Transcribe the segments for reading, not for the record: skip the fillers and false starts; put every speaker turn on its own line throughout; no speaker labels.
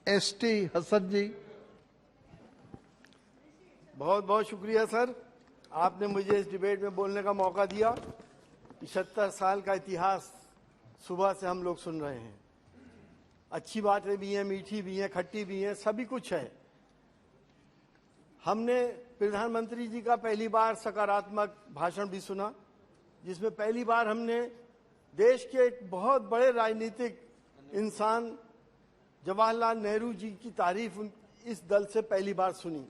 ST Hasan जी।
बहुत बहुत शुक्रिया सर, आपने मुझे इस डिबेट में बोलने का मौका दिया। 75 साल का इतिहास सुबह से हम लोग सुन रहे हैं। अच्छी बातें भी हैं, मीठी भी हैं, खट्टी भी हैं, सभी कुछ है। हमने प्रधानमंत्री जी का पहली बार सकारात्मक भाषण भी सुना, जिसमें पहली बार हमने देश के एक बहुत बड़े राजनीतिक इंसान जवाहरलाल नेहरू जी की तारीफ इस दल से पहली बार सुनी।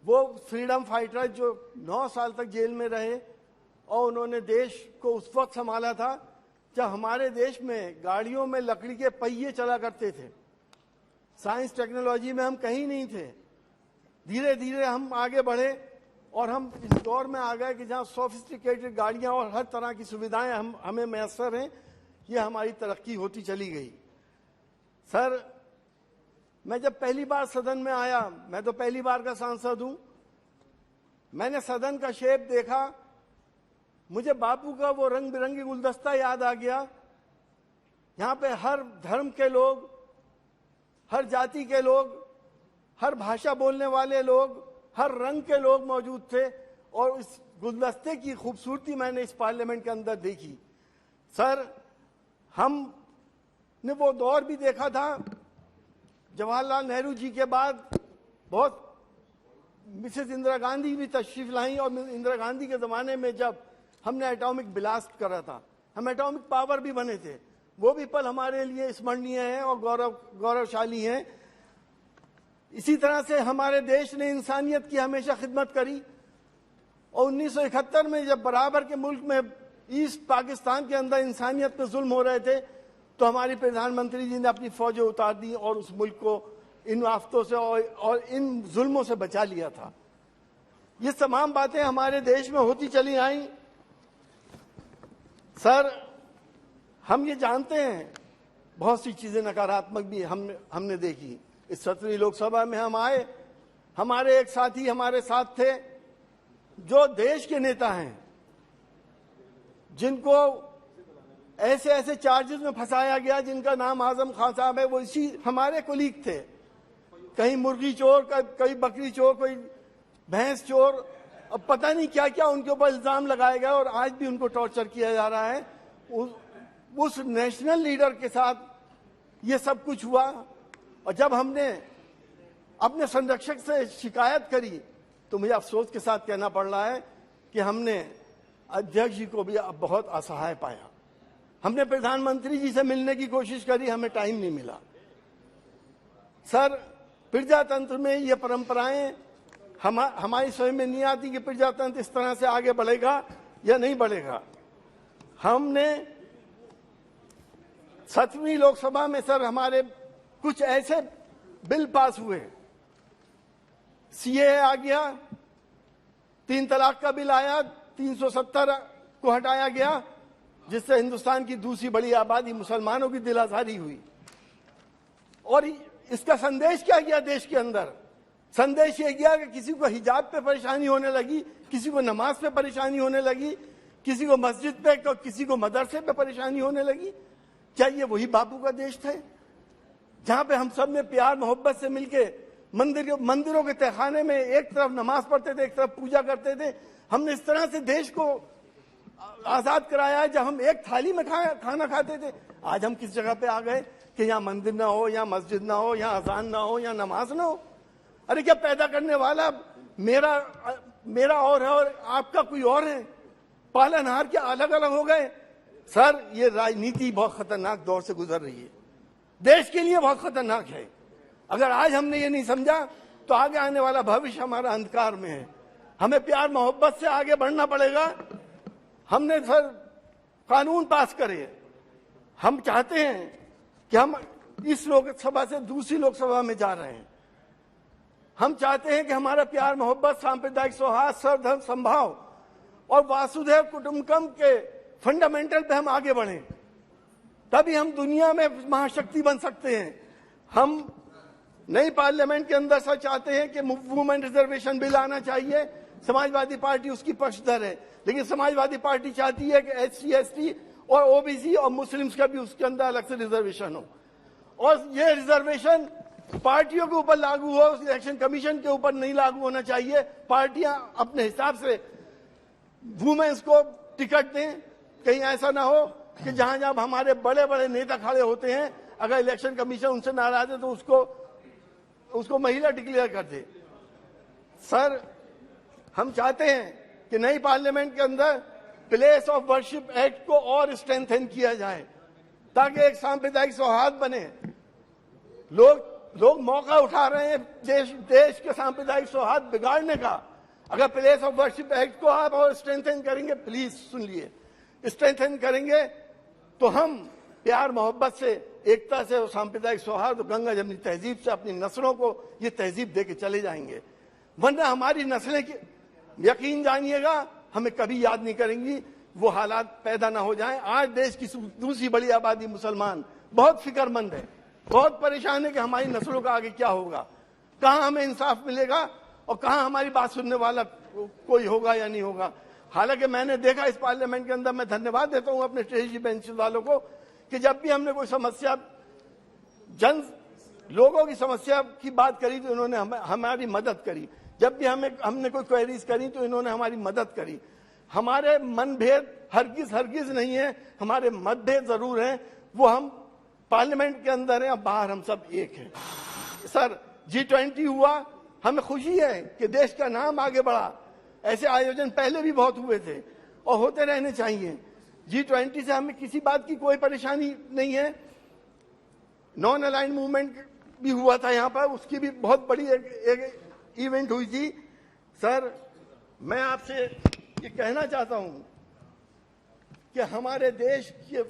वो फ्रीडम फाइटर जो 9 साल तक जेल में रहे और उन्होंने देश को उस वक्त संभाला था जब हमारे देश में गाड़ियों में लकड़ी के पहिए चला करते थे। साइंस टेक्नोलॉजी में हम कहीं नहीं थे। धीरे धीरे हम आगे बढ़े और हम इस दौर में आ गए कि जहाँ सोफिस्टिकेटेड गाड़ियाँ और हर तरह की सुविधाएं हमें मैसर हैं। ये हमारी तरक्की होती चली गई। सर, मैं जब पहली बार सदन में आया, मैं तो पहली बार का सांसद हूं, मैंने सदन का शेप देखा, मुझे बापू का वो रंग बिरंगी गुलदस्ता याद आ गया। यहाँ पे हर धर्म के लोग, हर जाति के लोग, हर भाषा बोलने वाले लोग, हर रंग के लोग मौजूद थे और इस गुलदस्ते की खूबसूरती मैंने इस पार्लियामेंट के अंदर देखी। सर, हमने वो दौर भी देखा था जवाहरलाल नेहरू जी के बाद बहुत मिसेस इंदिरा गांधी भी तशरीफ लाई और इंदिरा गांधी के ज़माने में जब हमने एटॉमिक ब्लास्ट करा था, हम एटॉमिक पावर भी बने थे, वो भी पल हमारे लिए स्मरणीय हैं और गौरवशाली हैं। इसी तरह से हमारे देश ने इंसानियत की हमेशा खिदमत करी और 1971 में जब बराबर के मुल्क में ईस्ट पाकिस्तान के अंदर इंसानियत पे जुल्म हो रहे थे तो हमारी प्रधानमंत्री जी ने अपनी फौजें उतार दी और उस मुल्क को इन आफतों से और इन जुल्मों से बचा लिया था। ये तमाम बातें हमारे देश में होती चली आई। सर, हम ये जानते हैं बहुत सी चीजें नकारात्मक भी हमने देखी। इस 17वीं लोकसभा में हम आए, हमारे एक साथी हमारे साथ थे जो देश के नेता हैं, जिनको ऐसे ऐसे चार्जेस में फंसाया गया जिनका नाम आजम खान साहब है। वो इसी हमारे कोलीग थे, कहीं मुर्गी चोर, कहीं बकरी चोर, कोई भैंस चोर, अब पता नहीं क्या क्या उनके ऊपर इल्जाम लगाया गया और आज भी उनको टॉर्चर किया जा रहा है। उस नेशनल लीडर के साथ ये सब कुछ हुआ और जब हमने अपने संरक्षक से शिकायत करी तो मुझे अफसोस के साथ कहना पड़ रहा है कि हमने अध्यक्ष जी को भी बहुत असहाय पाया। हमने प्रधानमंत्री जी से मिलने की कोशिश करी, हमें टाइम नहीं मिला। सर, प्रजातंत्र में ये परंपराएं हमारी समझ में नहीं आती कि प्रजातंत्र इस तरह से आगे बढ़ेगा या नहीं बढ़ेगा। हमने 7वीं लोकसभा में सर हमारे कुछ ऐसे बिल पास हुए, सीएए आ गया, 3 तलाक का बिल आया, 370 को हटाया गया, जिससे हिंदुस्तान की दूसरी बड़ी आबादी मुसलमानों की दिल आजारी हुई। और इसका संदेश क्या गया देश के अंदर? संदेश ये गया कि किसी को हिजाब पे परेशानी होने लगी, किसी को नमाज पे परेशानी होने लगी, किसी को मस्जिद पे, किसी को मदरसे पे परेशानी होने लगी। क्या ये वही बापू का देश था जहां पे हम सब ने प्यार मोहब्बत से मिलके मंदिरों के तहखाने में एक तरफ नमाज पढ़ते थे, एक तरफ पूजा करते थे? हमने इस तरह से देश को आजाद कराया है जब हम एक थाली में खाना खाते थे। आज हम किस जगह पे आ गए कि यहाँ मंदिर ना हो, यहाँ मस्जिद ना हो, यहाँ अजान ना हो, यहाँ नमाज ना हो। अरे क्या पैदा करने वाला मेरा और है और आपका कोई और है? पालनहार क्या अलग अलग हो गए? सर, ये राजनीति बहुत खतरनाक दौर से गुजर रही है, देश के लिए बहुत खतरनाक है। अगर आज हमने ये नहीं समझा तो आगे आने वाला भविष्य हमारा अंधकार में है। हमें प्यार मोहब्बत से आगे बढ़ना पड़ेगा। हमने सर कानून पास करे। हम चाहते हैं कि हम इस लोकसभा से दूसरी लोकसभा में जा रहे हैं। हम चाहते हैं कि हमारा प्यार मोहब्बत, सांप्रदायिक सौहार्द, सर्वधर्म संभाव और वासुदेव कुटुंबकम के फंडामेंटल पे हम आगे बढ़ें, तभी हम दुनिया में महाशक्ति बन सकते हैं। हम नई पार्लियामेंट के अंदर सर चाहते हैं कि वुमेन रिजर्वेशन बिल आना चाहिए। समाजवादी पार्टी उसकी पक्षधर है, लेकिन समाजवादी पार्टी चाहती है कि SC ST और OBC और मुस्लिम्स का भी उसके अंदर अलग से रिजर्वेशन हो। और ये रिजर्वेशन पार्टियों के ऊपर लागू हो, इलेक्शन कमीशन के ऊपर नहीं लागू होना चाहिए। पार्टियां अपने हिसाब से वुमेन्स को टिकट दें। कहीं ऐसा ना हो कि जहां जहां हमारे बड़े बड़े नेता खड़े होते हैं, अगर इलेक्शन कमीशन उनसे नाराज है तो उसको महिला डिक्लेयर कर दे। सर, हम चाहते हैं कि नई पार्लियामेंट के अंदर प्लेस ऑफ वर्शिप एक्ट को और स्ट्रेंथन किया जाए ताकि एक सांप्रदायिक सौहार्द बने। लोग मौका उठा रहे हैं देश के सांप्रदायिक सौहार्द बिगाड़ने का। अगर प्लेस ऑफ वर्शिप एक्ट को आप और स्ट्रेंथन करेंगे, प्लीज सुन लिए, स्ट्रेंथन करेंगे तो हम प्यार मोहब्बत से, एकता से और सांप्रदायिक सौहार्द और गंगा जमनी तहजीब से अपनी नस्लों को ये तहजीब दे के चले जाएंगे। वरना हमारी नस्लें, यकीन जानिएगा, हमें कभी याद नहीं करेंगी। वो हालात पैदा ना हो जाएं। आज देश की दूसरी बड़ी आबादी मुसलमान बहुत फिक्रमंद है, बहुत परेशान है कि हमारी नस्लों का आगे क्या होगा, कहां हमें इंसाफ मिलेगा और कहां हमारी बात सुनने वाला कोई होगा या नहीं होगा। हालांकि मैंने देखा इस पार्लियामेंट के अंदर, मैं धन्यवाद देता हूं अपने स्ट्रेटजी बेंच वालों को कि जब भी हमने कोई समस्या, लोगों की समस्या की बात करी तो इन्होंने हमारी मदद करी। जब भी हमने कोई क्वेरीज करी तो इन्होंने हमारी मदद करी। हमारे मनभेद हरगिज नहीं है, हमारे मतभेद जरूर हैं, वो हम पार्लियामेंट के अंदर हैं और बाहर हम सब एक हैं। सर, G20 हुआ, हमें खुशी है कि देश का नाम आगे बढ़ा। ऐसे आयोजन पहले भी बहुत हुए थे और होते रहने चाहिए। G20 से हमें किसी बात की कोई परेशानी नहीं है। नॉन अलाइंड मूवमेंट भी हुआ था यहाँ पर, उसकी भी बहुत बड़ी एक इवेंट हुई थी। सर, मैं आपसे ये कहना चाहता हूं कि हमारे देश के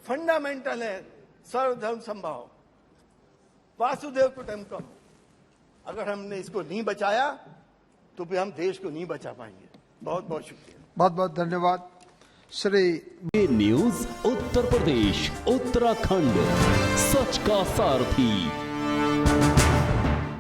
फंडामेंटल है सर्वधर्म समभाव, वासुदेव कुटुंबकम। अगर हमने इसको नहीं बचाया तो फिर हम देश को नहीं बचा पाएंगे। बहुत बहुत शुक्रिया।
बहुत बहुत धन्यवाद। श्री
न्यूज उत्तर प्रदेश उत्तराखंड, सच का सारथी।